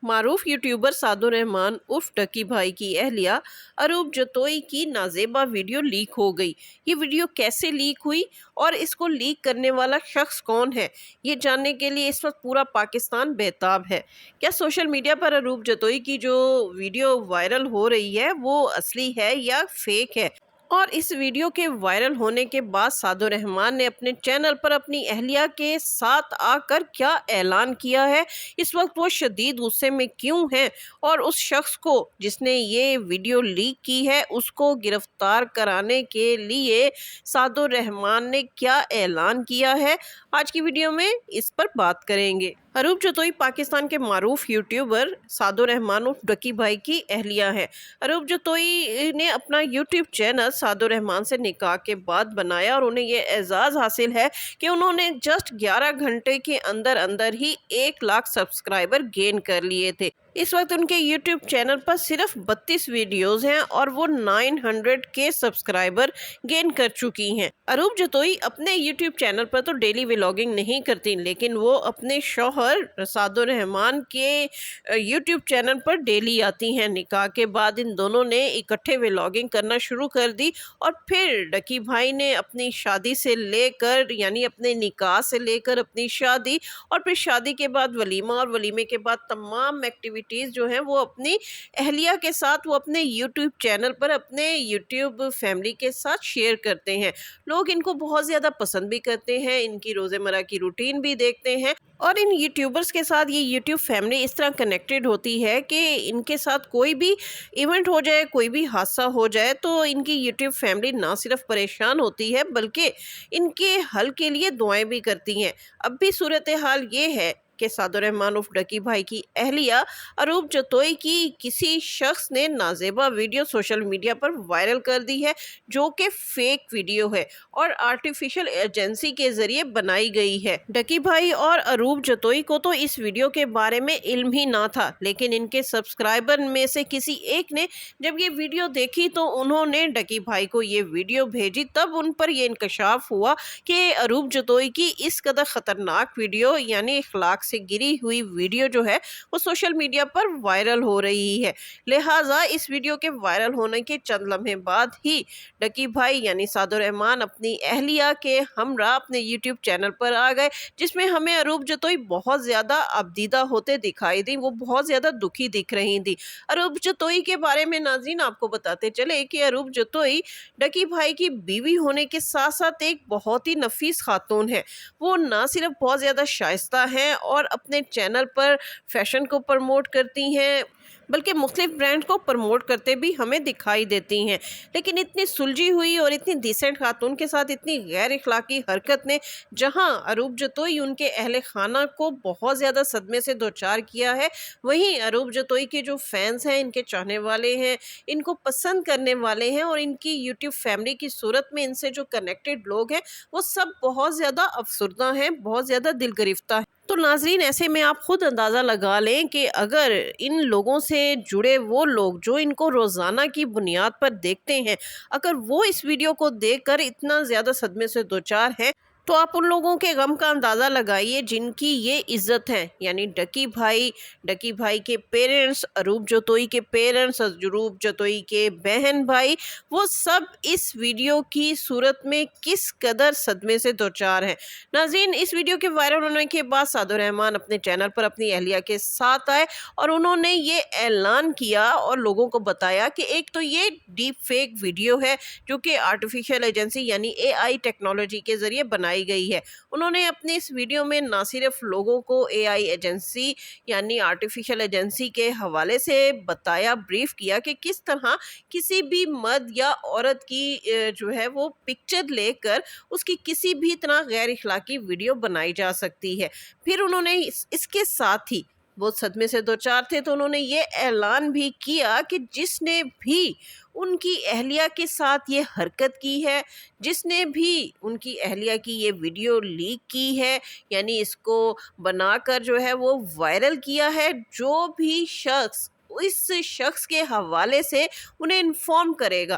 معروف یوٹیوبر سعد الرحمان عرف ڈکی بھائی کی اہلیہ اروب جتوئی کی نازیبا ویڈیو لیک ہو گئی۔ یہ ویڈیو کیسے لیک ہوئی اور اس کو لیک کرنے والا شخص کون ہے، یہ جاننے کے لیے اس وقت پورا پاکستان بےتاب ہے۔ کیا سوشل میڈیا پر اروب جتوئی کی جو ویڈیو وائرل ہو رہی ہے وہ اصلی ہے یا فیک ہے؟ اور اس ویڈیو کے وائرل ہونے کے بعد سعد الرحمان نے اپنے چینل پر اپنی اہلیہ کے ساتھ آ کر کیا اعلان کیا ہے، اس وقت وہ شدید غصے میں کیوں ہیں، اور اس شخص کو جس نے یہ ویڈیو لیک کی ہے اس کو گرفتار کرانے کے لیے سعد الرحمان نے کیا اعلان کیا ہے، آج کی ویڈیو میں اس پر بات کریں گے۔ اروب جتوئی پاکستان کے معروف یوٹیوبر سعد الرحمان عرف ڈکی بھائی کی اہلیہ ہیں۔ اروب جتوئی نے اپنا یوٹیوب چینل سعد الرحمان سے نکاح کے بعد بنایا اور انہیں یہ اعزاز حاصل ہے کہ انہوں نے جسٹ 11 گھنٹے کے اندر ہی 1 لاکھ سبسکرائبر گین کر لیے تھے۔ اس وقت ان کے یوٹیوب چینل پر صرف 32 ویڈیوز ہیں اور وہ 900 کے سبسکرائبر گین کر چکی ہیں۔ اروب جتوئی اپنے یوٹیوب چینل پر تو ڈیلی ولاگنگ نہیں کرتی، لیکن وہ اپنے شوہر سعد الرحمان کے یوٹیوب چینل پر ڈیلی آتی ہیں۔ نکاح کے بعد ان دونوں نے اکٹھے ولاگنگ کرنا شروع کر دی اور پھر ڈکی بھائی نے اپنی شادی سے لے کر یعنی اپنے نکاح سے لے کر اپنی شادی اور پھر شادی کے بعد ولیمہ اور ولیمے کے بعد تمام ایکٹیویٹیز جو ہیں وہ اپنی اہلیہ کے ساتھ وہ اپنے یوٹیوب چینل پر اپنے یوٹیوب فیملی کے ساتھ شیئر کرتے ہیں۔ لوگ ان کو بہت زیادہ پسند بھی کرتے ہیں، ان کی روزمرہ کی روٹین بھی دیکھتے ہیں اور ان یوٹیوبرز کے ساتھ یہ یوٹیوب فیملی اس طرح کنیکٹڈ ہوتی ہے کہ ان کے ساتھ کوئی بھی ایونٹ ہو جائے، کوئی بھی حادثہ ہو جائے تو ان کی یوٹیوب فیملی نہ صرف پریشان ہوتی ہے بلکہ ان کے حل کے لیے دعائیں بھی کرتی ہیں۔ اب بھی صورتحال یہ ہے کہ سعد الرحمان عرف ڈکی بھائی کی اہلیہ اروب جتوئی کی کسی شخص نے نازیبا ویڈیو سوشل میڈیا پر وائرل کر دی ہے جو کہ فیک ویڈیو ہے اور آرٹیفیشل ایجنسی کے ذریعے بنائی گئی ہے۔ ڈکی بھائی اور اروب جتوئی کو تو اس ویڈیو کے بارے میں علم ہی نہ تھا، لیکن ان کے سبسکرائبر میں سے کسی ایک نے جب یہ ویڈیو دیکھی تو انہوں نے ڈکی بھائی کو یہ ویڈیو بھیجی، تب ان پر یہ انکشاف ہوا کہ اروب جتوئی کی اس قدر خطرناک ویڈیو یعنی اخلاق سے گری ہوئی ویڈیو جو ہے وہ سوشل میڈیا پر وائرل ہو رہی ہے۔ لہٰذا اس ویڈیو کے وائرل ہونے کے چند لمحے بعد ہی ڈکی بھائی یعنی سعد الرحمان اپنی اہلیہ کے ہمراہ اپنے یوٹیوب چینل پر آ گئے، جس میں ہمیں اروب جتوئی بہت زیادہ ابدیدہ ہوتے دکھائی دی، وہ بہت زیادہ دکھی دکھ رہی تھی۔ اروب جتوئی کے بارے میں ناظرین آپ کو بتاتے چلے کہ اروب جتوئی ڈکی بھائی کی بیوی ہونے کے ساتھ ساتھ ایک بہت ہی نفیس خاتون ہے۔ وہ نہ صرف بہت زیادہ شائستہ ہیں اور اپنے چینل پر فیشن کو پروموٹ کرتی ہیں بلکہ مختلف برانڈ کو پروموٹ کرتے بھی ہمیں دکھائی دیتی ہیں، لیکن اتنی سلجھی ہوئی اور اتنی ڈیسنٹ خاتون کے ساتھ اتنی غیر اخلاقی حرکت نے جہاں اروب جتوئی ان کے اہل خانہ کو بہت زیادہ صدمے سے دوچار کیا ہے، وہیں اروب جتوئی کے جو فینس ہیں، ان کے چاہنے والے ہیں، ان کو پسند کرنے والے ہیں اور ان کی یوٹیوب فیملی کی صورت میں ان سے جو کنیکٹڈ لوگ ہیں وہ سب بہت زیادہ افسردہ ہیں، بہت زیادہ دل گرفتہ ہیں۔ تو ناظرین ایسے میں آپ خود اندازہ لگا لیں کہ اگر ان لوگوں سے جڑے وہ لوگ جو ان کو روزانہ کی بنیاد پر دیکھتے ہیں، اگر وہ اس ویڈیو کو دیکھ کر اتنا زیادہ صدمے سے دوچار ہیں تو آپ ان لوگوں کے غم کا اندازہ لگائیے جن کی یہ عزت ہے، یعنی ڈکی بھائی کے پیرنٹس، اروب جتوئی کے پیرنٹس، اروب جتوئی کے بہن بھائی، وہ سب اس ویڈیو کی صورت میں کس قدر صدمے سے دوچار ہیں۔ ناظرین اس ویڈیو کے وائرل ہونے کے بعد سعد الرحمان اپنے چینل پر اپنی اہلیہ کے ساتھ آئے اور انہوں نے یہ اعلان کیا اور لوگوں کو بتایا کہ ایک تو یہ ڈیپ فیک ویڈیو ہے جو کہ آرٹیفیشل ایجنسی یعنی AI ٹیکنالوجی کے ذریعے بنائی گئی ہے۔ انہوں نے اپنے اس ویڈیو میں نہ صرف لوگوں کو AI ایجنسی یعنی آرٹیفیشل ایجنسی کے حوالے سے بتایا، بریف کیا کہ کس طرح کسی بھی مرد یا عورت کی جو ہے وہ پکچر لے کر اس کی کسی بھی طرح غیر اخلاقی ویڈیو بنائی جا سکتی ہے، پھر انہوں نے اس کے ساتھ ہی وہ صدمے سے دوچار تھے تو انہوں نے یہ اعلان بھی کیا کہ جس نے بھی ان کی اہلیہ کے ساتھ یہ حرکت کی ہے، جس نے بھی ان کی اہلیہ کی یہ ویڈیو لیک کی ہے یعنی اس کو بنا کر جو ہے وہ وائرل کیا ہے، جو بھی شخص اس شخص کے حوالے سے انہیں انفارم کرے گا